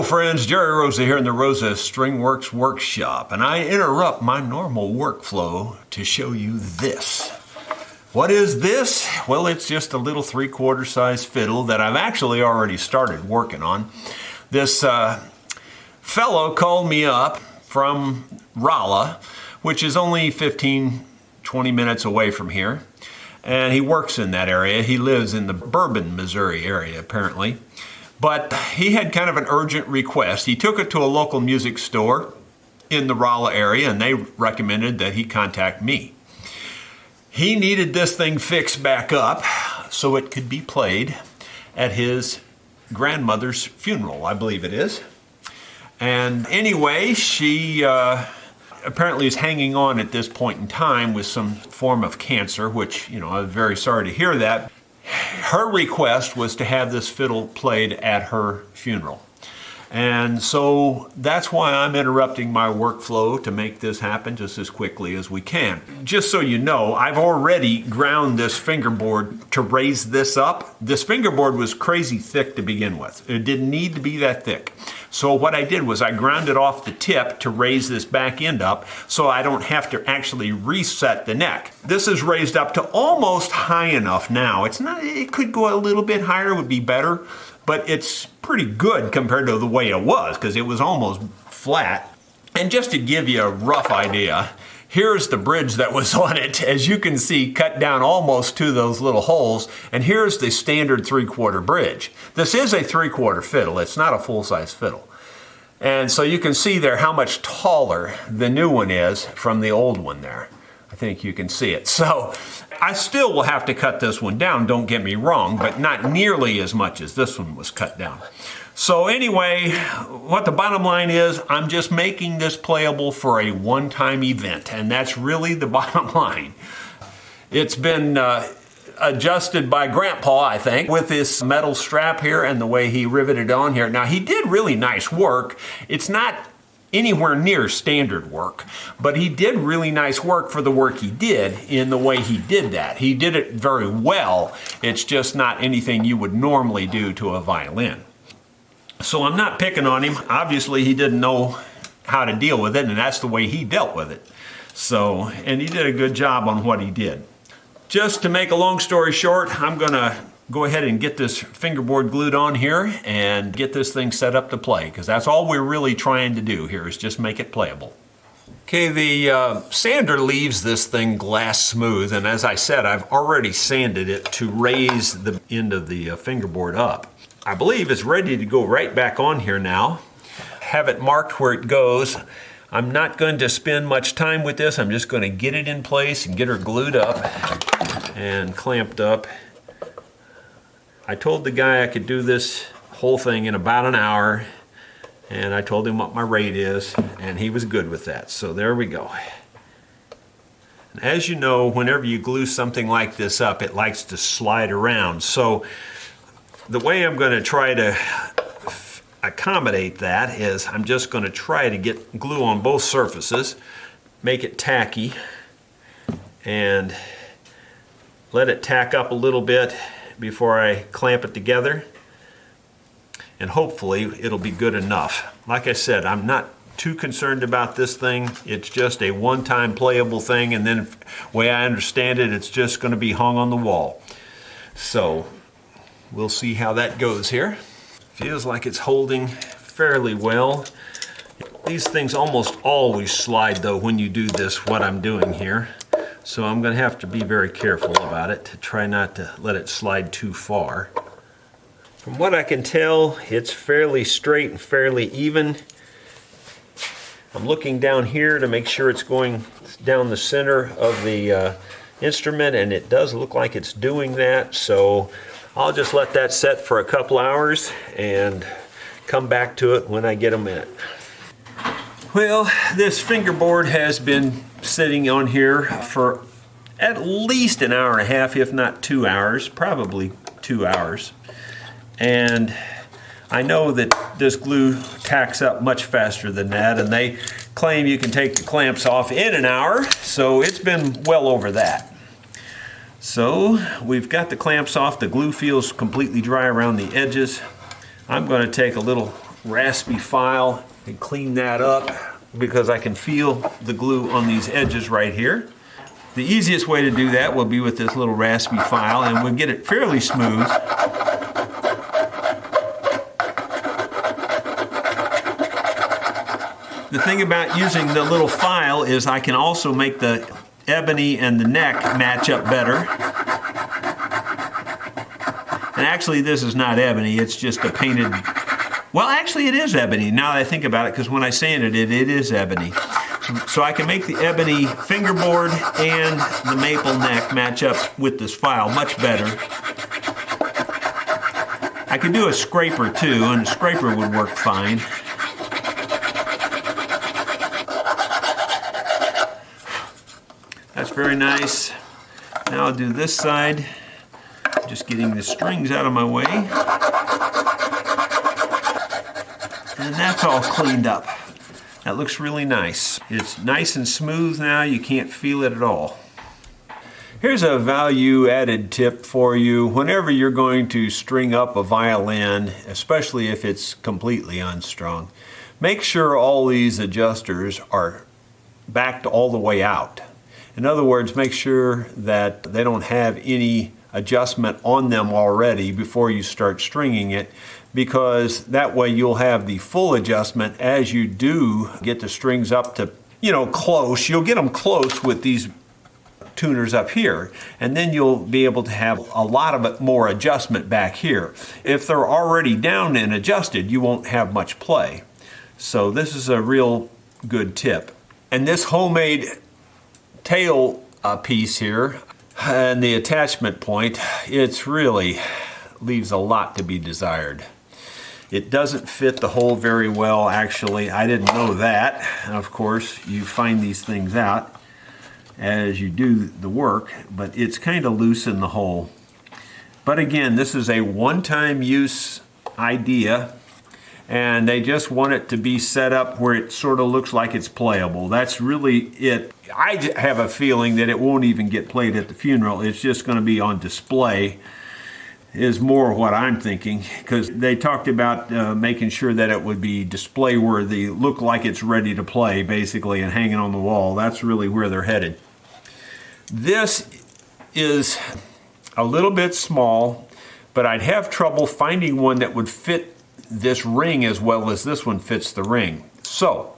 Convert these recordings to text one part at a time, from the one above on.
friends, Jerry Rosa here in the Rosa String Works workshop, and I interrupt my normal workflow to show you this. What is this? Well, it's just a little 3/4 size fiddle that I've actually already started working on. This fellow called me up from Rolla, which is only 15-20 minutes away from here, and he works in that area. He lives in the Bourbon, Missouri area, apparently. But he had kind of an urgent request. He took it to a local music store in the Rolla area, and they recommended that he contact me. He needed this thing fixed back up so it could be played at his grandmother's funeral, I believe it is. And anyway, she apparently is hanging on at this point in time with some form of cancer, which, you know, I'm very sorry to hear that. Her request was to have this fiddle played at her funeral. And so that's why I'm interrupting my workflow to make this happen just as quickly as we can. Just so you know, I've already ground this fingerboard to raise this up. This fingerboard was crazy thick to begin with. It didn't need to be that thick. So what I did was I ground it off the tip to raise this back end up so I don't have to actually reset the neck. This is raised up to almost high enough now. It's not, it could go a little bit higher, would be better, but it's pretty good compared to the way it was because it was almost flat. And just to give you a rough idea, here's the bridge that was on it, as you can see, cut down almost to those little holes, and here's the standard 3/4 bridge. This is a 3/4 fiddle, it's not a full-size fiddle. And so you can see there how much taller the new one is from the old one there. I think you can see it. So I still will have to cut this one down, don't get me wrong, but not nearly as much as this one was cut down. So anyway, what the bottom line is, I'm just making this playable for a one-time event, and that's really the bottom line. It's been adjusted by Grandpa, I think, with this metal strap here and the way he riveted on here. Now, he did really nice work. It's not anywhere near standard work, but he did really nice work for the work he did in the way he did that. He did it very well. It's just not anything you would normally do to a violin. So I'm not picking on him. Obviously, he didn't know how to deal with it, and that's the way he dealt with it. So, and he did a good job on what he did. Just to make a long story short, I'm gonna go ahead and get this fingerboard glued on here and get this thing set up to play, because that's all we're really trying to do here is just make it playable. Okay, the sander leaves this thing glass smooth, and as I said, I've already sanded it to raise the end of the fingerboard up. I believe it's ready to go right back on here now. Have it marked where it goes. I'm not going to spend much time with this. I'm just going to get it in place and get her glued up and clamped up. I told the guy I could do this whole thing in about an hour, and I told him what my rate is, and he was good with that. So there we go. And as you know, whenever you glue something like this up, it likes to slide around. So the way I'm going to try to accommodate that is I'm just going to try to get glue on both surfaces, make it tacky, and let it tack up a little bit before I clamp it together, and hopefully it'll be good enough. Like I said, I'm not too concerned about this thing. It's just a one-time playable thing, and then the way I understand it, it's just going to be hung on the wall. So we'll see how that goes here. Feels like it's holding fairly well. These things almost always slide though when you do this, what I'm doing here. So I'm going to have to be very careful about it to try not to let it slide too far. From what I can tell, it's fairly straight and fairly even. I'm looking down here to make sure it's going down the center of the instrument, and it does look like it's doing that. So I'll just let that set for a couple hours and come back to it when I get a minute. Well, this fingerboard has been sitting on here for at least an hour and a half, if not 2 hours, probably 2 hours. And I know that this glue tacks up much faster than that, and they claim you can take the clamps off in an hour, so it's been well over that. So we've got the clamps off, the glue feels completely dry around the edges. I'm going to take a little raspy file and clean that up because I can feel the glue on these edges right here. The easiest way to do that will be with this little raspy file, and we'll get it fairly smooth. The thing about using the little file is I can also make the ebony and the neck match up better. And actually this is not ebony, it's just a painted, well actually it is ebony now that I think about it, because when I sanded it, it is ebony. So I can make the ebony fingerboard and the maple neck match up with this file much better. I could do a scraper too, and a scraper would work fine. That's very nice. Now I'll do this side. Just getting the strings out of my way. And that's all cleaned up. That looks really nice. It's nice and smooth now. You can't feel it at all. Here's a value-added tip for you. Whenever you're going to string up a violin, especially if it's completely unstrung, make sure all these adjusters are backed all the way out. In other words, make sure that they don't have any adjustment on them already before you start stringing it, because that way you'll have the full adjustment as you do get the strings up to, close. You'll get them close with these tuners up here, and then you'll be able to have a lot of more adjustment back here. If they're already down and adjusted, you won't have much play. So this is a real good tip. And this homemade tail piece here and the attachment point, it's really leaves a lot to be desired. It doesn't fit the hole very well, actually. I didn't know that. Of course, you find these things out as you do the work, but it's kind of loose in the hole. But again, this is a one-time use idea, and they just want it to be set up where it sort of looks like it's playable. That's really it. I have a feeling that it won't even get played at the funeral. It's just going to be on display, is more what I'm thinking, because they talked about making sure that it would be display worthy, look like it's ready to play basically, and hanging on the wall. That's really where they're headed. This is a little bit small, but I'd have trouble finding one that would fit this ring as well as this one fits the ring. So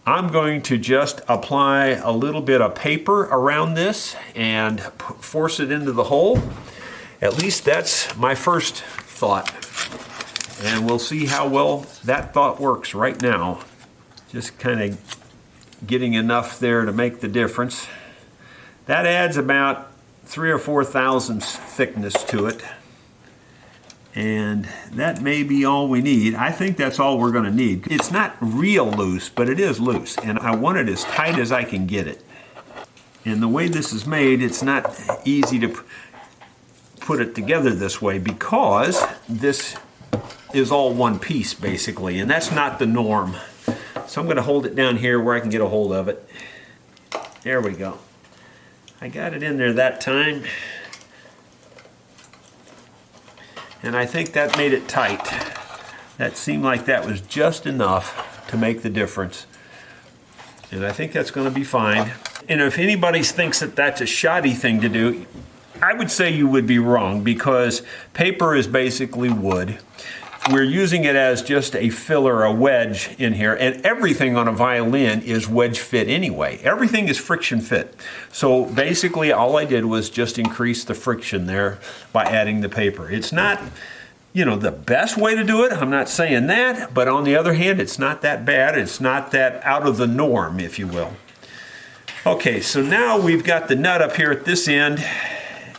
I'm going to just apply a little bit of paper around this and force it into the hole. At least that's my first thought. And we'll see how well that thought works right now. Just kind of getting enough there to make the difference. That adds about 3 or 4 thousandths thickness to it. And that may be all we need. I think that's all we're going to need. It's not real loose, but it is loose. And I want it as tight as I can get it. And the way this is made, it's not easy to put it together this way, because this is all one piece basically, and that's not the norm. So I'm going to hold it down here where I can get a hold of it. There we go. I got it in there that time, and I think that made it tight. That seemed like that was just enough to make the difference, and I think that's going to be fine. And if anybody thinks that that's a shoddy thing to do, I would say you would be wrong, because paper is basically wood. We're using it as just a filler, a wedge in here, and everything on a violin is wedge fit anyway. Everything is friction fit. So basically all I did was just increase the friction there by adding the paper. It's not, the best way to do it, I'm not saying that, but on the other hand, it's not that bad. It's not that out of the norm, if you will. Okay, so now we've got the nut up here at this end.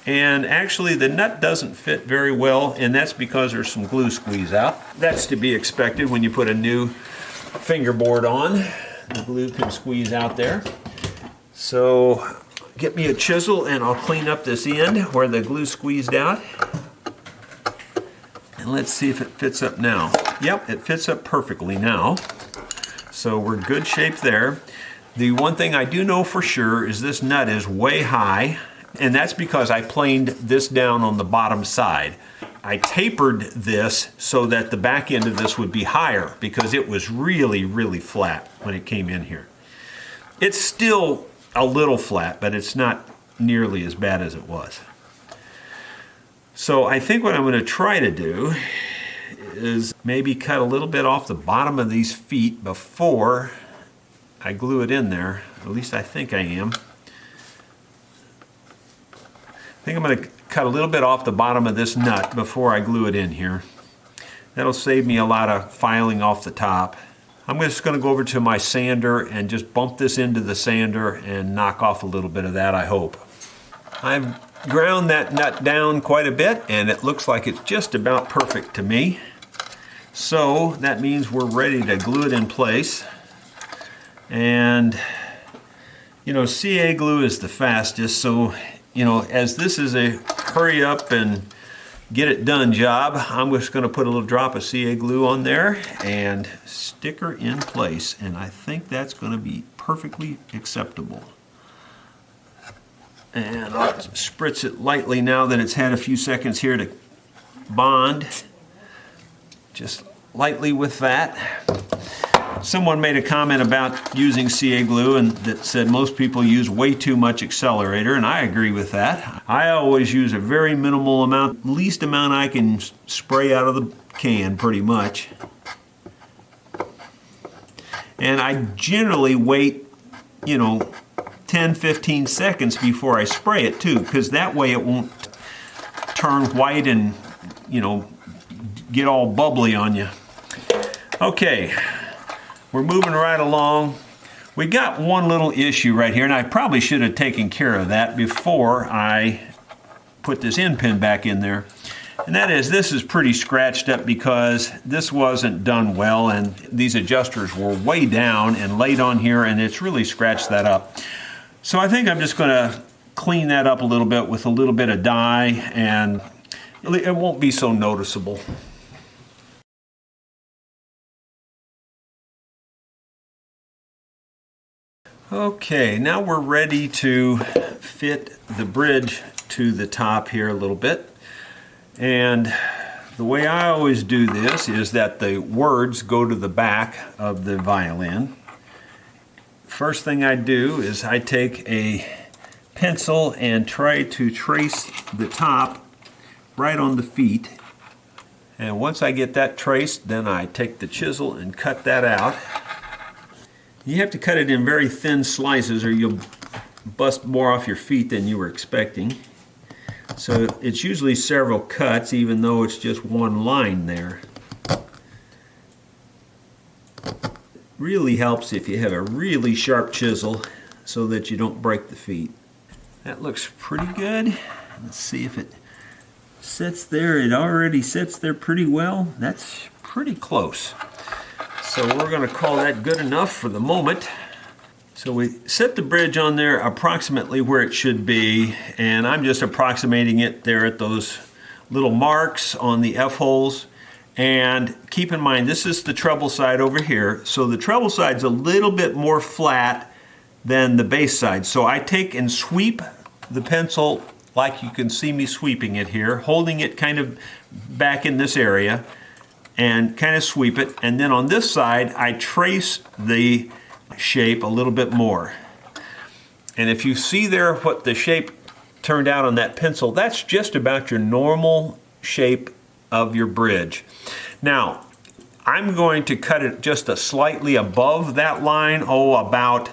And actually the nut doesn't fit very well, and that's because there's some glue squeeze out. That's to be expected when you put a new fingerboard on. The glue can squeeze out there. So get me a chisel and I'll clean up this end where the glue squeezed out. And let's see if it fits up now. Yep, it fits up perfectly now. So we're good shape there. The one thing I do know for sure is this nut is way high. And that's because I planed this down on the bottom side. I tapered this so that the back end of this would be higher because it was really, really flat when it came in here. It's still a little flat, but it's not nearly as bad as it was. So I think what I'm going to try to do is maybe cut a little bit off the bottom of these feet before I glue it in there. At least I think I am. I think I'm going to cut a little bit off the bottom of this nut before I glue it in here. That'll save me a lot of filing off the top. I'm just going to go over to my sander and just bump this into the sander and knock off a little bit of that, I hope. I've ground that nut down quite a bit and it looks like it's just about perfect to me. So that means we're ready to glue it in place. And you know, CA glue is the fastest, so you know, as this is a hurry up and get it done job, I'm just going to put a little drop of CA glue on there and stick her in place, and I think that's going to be perfectly acceptable. And I'll spritz it lightly now that it's had a few seconds here to bond. Just lightly with that. Someone made a comment about using CA glue and that said most people use way too much accelerator, and I agree with that. I always use a very minimal amount, least amount I can spray out of the can pretty much. And I generally wait, you know, 10-15 seconds before I spray it too, because that way it won't turn white and, you know, get all bubbly on you. Okay, we're moving right along. We got one little issue right here, and I probably should have taken care of that before I put this end pin back in there. And that is, this is pretty scratched up because this wasn't done well, and these adjusters were way down and laid on here, and it's really scratched that up. So I think I'm just going to clean that up a little bit with a little bit of dye, and it won't be so noticeable. Okay, now we're ready to fit the bridge to the top here a little bit. And the way I always do this is that the words go to the back of the violin. First thing I do is I take a pencil and try to trace the top right on the feet. And once I get that traced, then I take the chisel and cut that out. You have to cut it in very thin slices or you'll bust more off your feet than you were expecting. So it's usually several cuts, even though it's just one line there. Really helps if you have a really sharp chisel so that you don't break the feet. That looks pretty good. Let's see if it sits there. It already sits there pretty well. That's pretty close. So we're going to call that good enough for the moment. So we set the bridge on there approximately where it should be, and I'm just approximating it there at those little marks on the F-holes. And keep in mind, this is the treble side over here, so the treble side's a little bit more flat than the bass side. So I take and sweep the pencil like you can see me sweeping it here, holding it kind of back in this area, and kind of sweep it. And then on this side, I trace the shape a little bit more. And if you see there what the shape turned out on that pencil, that's just about your normal shape of your bridge. Now, I'm going to cut it just slightly above that line, about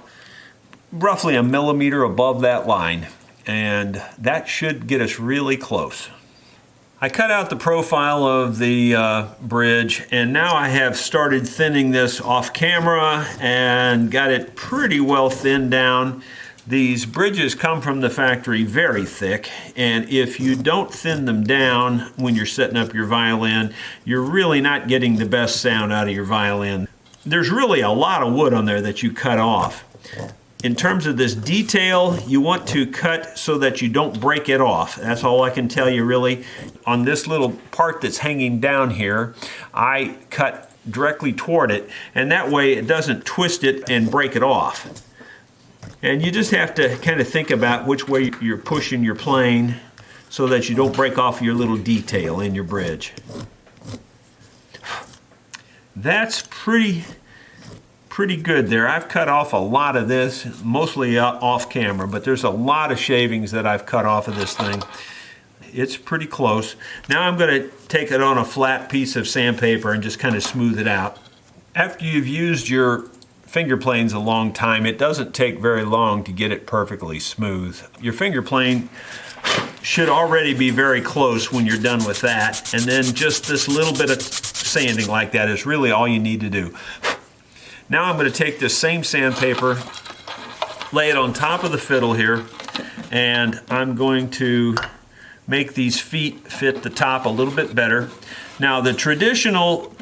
roughly a millimeter above that line. And that should get us really close. I cut out the profile of the bridge, and now I have started thinning this off camera and got it pretty well thinned down. These bridges come from the factory very thick, and if you don't thin them down when you're setting up your violin, you're really not getting the best sound out of your violin. There's really a lot of wood on there that you cut off. In terms of this detail, you want to cut so that you don't break it off. That's all I can tell you really. On this little part that's hanging down here, I cut directly toward it, and that way it doesn't twist it and break it off. And you just have to kind of think about which way you're pushing your plane so that you don't break off your little detail in your bridge. That's pretty good there. I've cut off a lot of this, mostly off camera, but there's a lot of shavings that I've cut off of this thing. It's pretty close. Now I'm going to take it on a flat piece of sandpaper and just kind of smooth it out. After you've used your finger planes a long time, it doesn't take very long to get it perfectly smooth. Your finger plane should already be very close when you're done with that, and then just this little bit of sanding like that is really all you need to do. Now I'm going to take this same sandpaper, lay it on top of the fiddle here, and I'm going to make these feet fit the top a little bit better. Now the traditional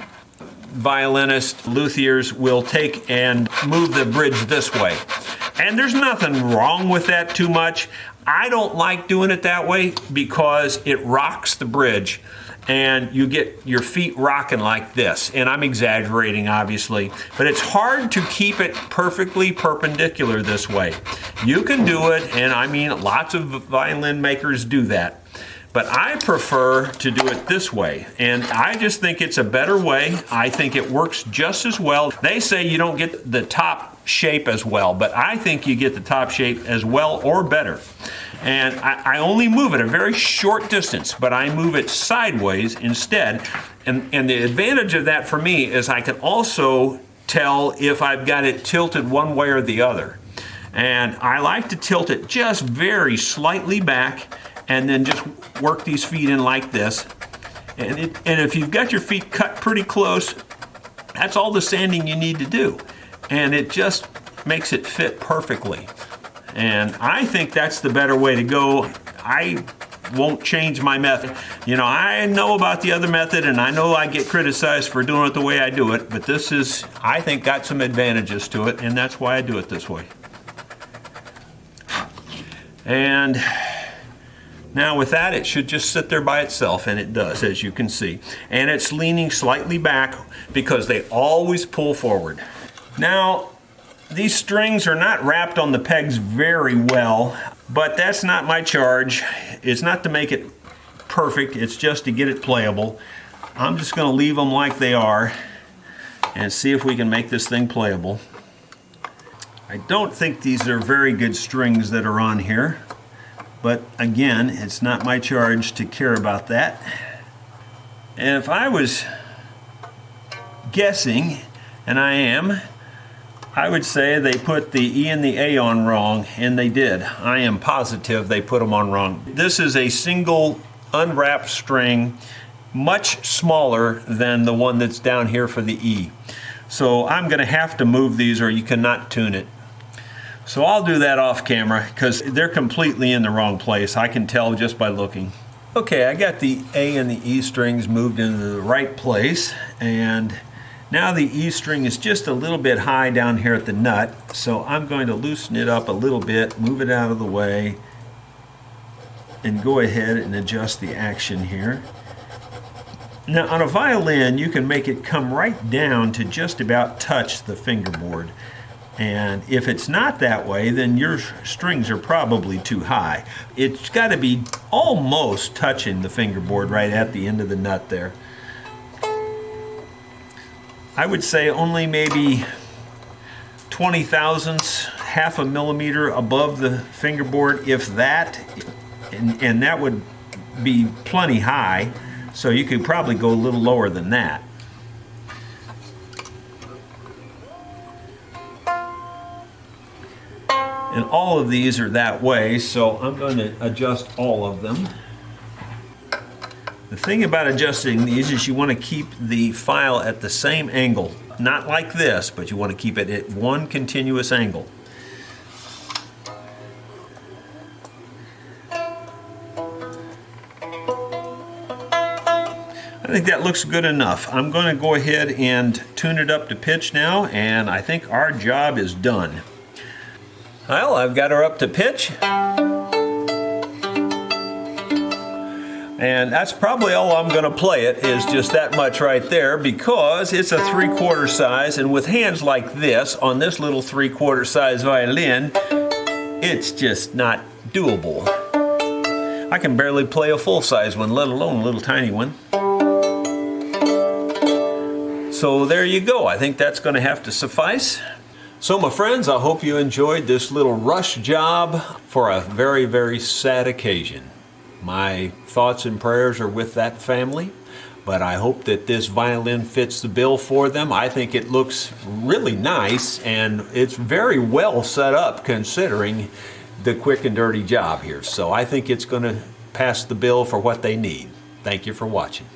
violinist luthiers will take and move the bridge this way. And there's nothing wrong with that too much. I don't like doing it that way because it rocks the bridge and you get your feet rocking like this. And I'm exaggerating, obviously, but it's hard to keep it perfectly perpendicular this way. You can do it, and I mean, lots of violin makers do that. But I prefer to do it this way, and I just think it's a better way. I think it works just as well. They say you don't get the top shape as well, but I think you get the top shape as well or better. And I only move it a very short distance, but I move it sideways instead. And the advantage of that for me is I can also tell if I've got it tilted one way or the other. And I like to tilt it just very slightly back and then just work these feet in like this. And if you've got your feet cut pretty close, that's all the sanding you need to do. And it just makes it fit perfectly. And I think that's the better way to go. I won't change my method. You know, I know about the other method, and I know I get criticized for doing it the way I do it, but this is, I think, got some advantages to it, and that's why I do it this way. And now with that, it should just sit there by itself, and it does, as you can see. And it's leaning slightly back because they always pull forward. Now, these strings are not wrapped on the pegs very well, but that's not my charge. It's not to make it perfect, it's just to get it playable. I'm just going to leave them like they are and see if we can make this thing playable. I don't think these are very good strings that are on here. But again, it's not my charge to care about that. And if I was guessing, and I am, I would say they put the E and the A on wrong, and they did. I am positive they put them on wrong. This is a single unwrapped string, much smaller than the one that's down here for the E. So I'm going to have to move these or you cannot tune it. So I'll do that off camera because they're completely in the wrong place. I can tell just by looking. Okay, I got the A and the E strings moved into the right place, and now the E string is just a little bit high down here at the nut, so I'm going to loosen it up a little bit, move it out of the way, and go ahead and adjust the action here. Now on a violin, you can make it come right down to just about touch the fingerboard. And if it's not that way, then your strings are probably too high. It's got to be almost touching the fingerboard right at the end of the nut there. I would say only maybe 20 thousandths, half a millimeter above the fingerboard, if that, and that would be plenty high, so you could probably go a little lower than that. And all of these are that way, so I'm going to adjust all of them. The thing about adjusting these is you want to keep the file at the same angle. Not like this, but you want to keep it at one continuous angle. I think that looks good enough. I'm going to go ahead and tune it up to pitch now, and I think our job is done. Well, I've got her up to pitch. And that's probably all I'm going to play it, is just that much right there, because it's a 3/4 size, and with hands like this, on this little 3/4 size violin, it's just not doable. I can barely play a full-size one, let alone a little tiny one. So there you go. I think that's going to have to suffice. So my friends, I hope you enjoyed this little rush job for a very, very sad occasion. My thoughts and prayers are with that family, but I hope that this violin fits the bill for them. I think it looks really nice, and it's very well set up considering the quick and dirty job here. So I think it's going to pass the bill for what they need. Thank you for watching.